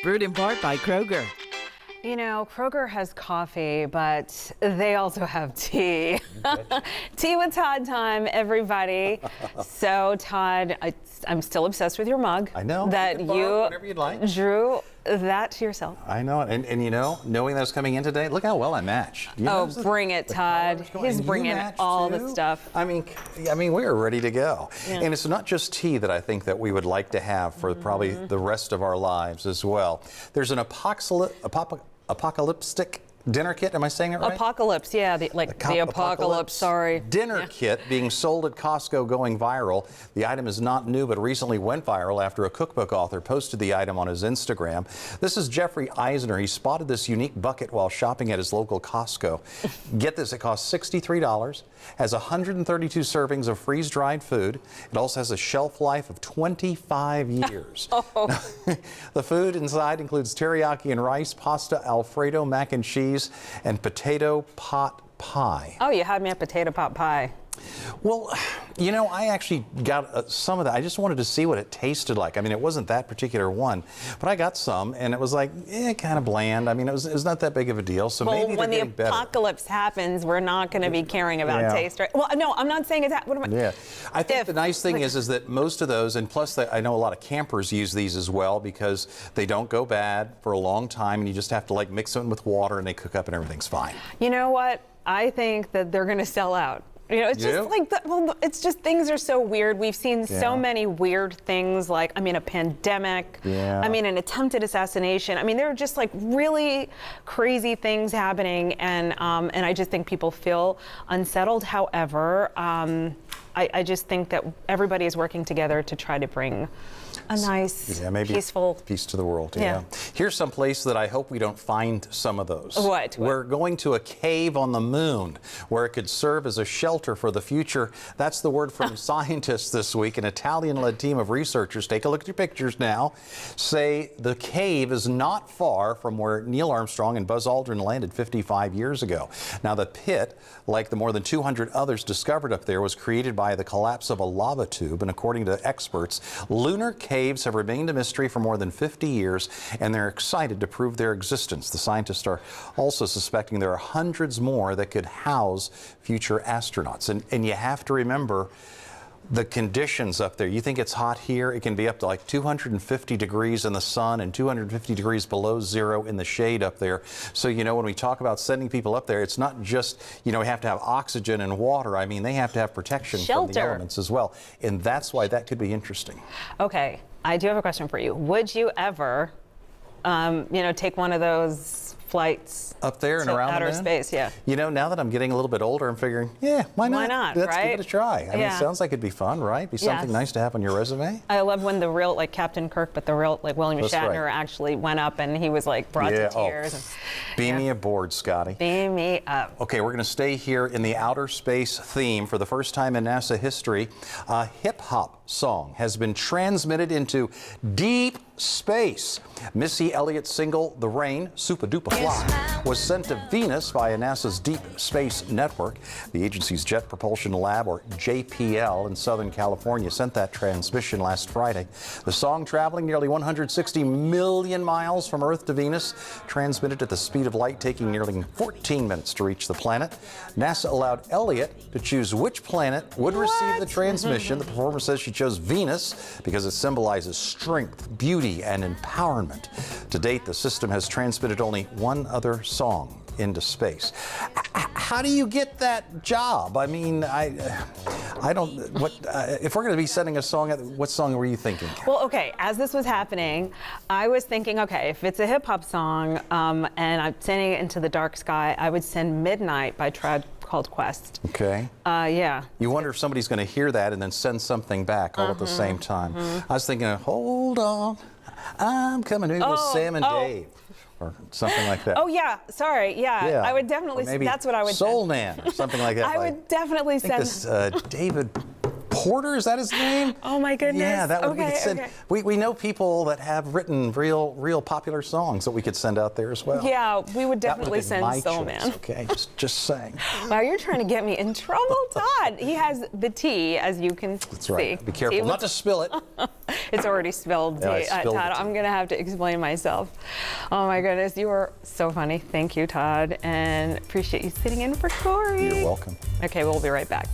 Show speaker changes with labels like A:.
A: Brewed in part by Kroger.
B: You know, Kroger has coffee, but they also have tea. Tea with Todd time, everybody. So, Todd, I'm still obsessed with your mug.
C: I know.
B: That
C: whatever you'd like.
B: Drew that to yourself.
C: I know. And you know, knowing that it's coming in today, look how well I match.
B: Oh, bring it, Todd. He's bringing all the stuff.
C: I mean, we are ready to go. Yeah. And it's not just tea that I think that we would like to have for probably the rest of our lives as well. There's an apocalyptic dinner kit. Am I saying it right?
B: Apocalypse, yeah, the apocalypse, sorry.
C: Dinner kit being sold at Costco going viral. The item is not new, but recently went viral after a cookbook author posted the item on his Instagram. This is Jeffrey Eisner. He spotted this unique bucket while shopping at his local Costco. Get this, it costs $63, has 132 servings of freeze-dried food. It also has a shelf life of 25 years. The food inside includes teriyaki and rice, pasta, Alfredo, mac and cheese, and potato pot pie.
B: Oh, you had me at potato pot pie.
C: Well, you know, I actually got some of that. I just wanted to see what it tasted like. I mean, it wasn't that particular one, but I got some, and it was like, kind of bland. I mean, it was not that big of a deal, so maybe
B: when the apocalypse happens, we're not going to be caring about taste, right? Well, no, I'm not saying it's that. What am I?
C: Yeah. I think the nice thing is that most of those, and plus I know a lot of campers use these as well because they don't go bad for a long time, and you just have to like mix them with water, and they cook up, and everything's fine.
B: You know what? I think that they're going to sell out. You know, it's just like, it's just things are so weird. We've seen so many weird things, like, I mean, a pandemic. I mean, an attempted assassination. I mean, there are just like really crazy things happening, and I just think people feel unsettled. However, I just think that everybody is working together to try to bring a nice, peaceful
C: peace to the world. Here's some place that I hope we don't find some of those.
B: What?
C: We're going to a cave on the moon where it could serve as a shelter for the future. That's the word from scientists this week. An Italian-led team of researchers, take a look at your pictures now, say the cave is not far from where Neil Armstrong and Buzz Aldrin landed 55 years ago. Now, the pit, like the more than 200 others discovered up there, was created by the collapse of a lava tube, and according to experts, lunar caves have remained a mystery for more than 50 years, and they're excited to prove their existence. The scientists are also suspecting there are hundreds more that could house future astronauts. And you have to remember the conditions up there. You think it's hot here? It can be up to like 250 degrees in the sun and 250 degrees below zero in the shade up there. So, you know, when we talk about sending people up there, it's not just, you know, we have to have oxygen and water. I mean, they have to have protection from the elements as well. And that's why that could be interesting.
B: Okay, I do have a question for you. Would you ever, you know, take one of those flights
C: up there and around
B: outer
C: the moon?
B: space? Yeah.
C: You know, now that I'm getting a little bit older, I'm figuring, why not?
B: Why not?
C: Let's
B: right?
C: give it a try. I mean, it sounds like it'd be fun, right? Be something nice to have on your resume.
B: I love when the real, like Captain Kirk, but the real, like William Shatner actually went up and he was like brought to tears.
C: Beam me aboard, Scotty.
B: Beam me up.
C: Okay, we're going to stay here in the outer space theme. For the first time in NASA history, a hip-hop song has been transmitted into deep space. Missy Elliott's single, The Rain, Super Duper Fly, was sent to Venus via NASA's Deep Space Network. The agency's Jet Propulsion Lab, or JPL, in Southern California sent that transmission last Friday. The song, traveling nearly 160 million miles from Earth to Venus, transmitted at the speed of light, taking nearly 14 minutes to reach the planet. NASA allowed Elliott to choose which planet would receive the transmission. The performer says she chose Venus because it symbolizes strength, beauty, and empowerment. To date, the system has transmitted only one other song into space. How do you get that job? I mean, I don't. If we're going to be sending a song, what song were you thinking?
B: Well, okay, as this was happening, I was thinking, okay, if it's a hip hop song and I'm sending it into the dark sky, I would send Midnight by Tribe Called Quest.
C: Okay.
B: Yeah.
C: You wonder if somebody's going to hear that and then send something back all at the same time. I was thinking, hold on, I'm coming in with Sam and Dave. Or something like that.
B: Oh, yeah. Sorry. Yeah. I would definitely. That's what I would.
C: Soul Man or something like that.
B: I would definitely send.
C: This David Porter, is that his name?
B: Oh my goodness.
C: Yeah, that would we could send.
B: Okay.
C: We know people that have written real popular songs that we could send out there as well.
B: Yeah, we would
C: That would
B: definitely
C: have been
B: send
C: my
B: Soul
C: choice,
B: Man.
C: Okay, just saying.
B: Wow, you're trying to get me in trouble, Todd. He has the tea, as you can
C: That's right.
B: see.
C: Be careful
B: See,
C: not to spill it.
B: It's already spilled tea.
C: Yeah, I spilled
B: Todd,
C: the tea.
B: I'm going to have to explain myself. Oh my goodness, you were so funny. Thank you, Todd, and appreciate you sitting in for Corey.
C: You're welcome.
B: Okay, we'll be right back.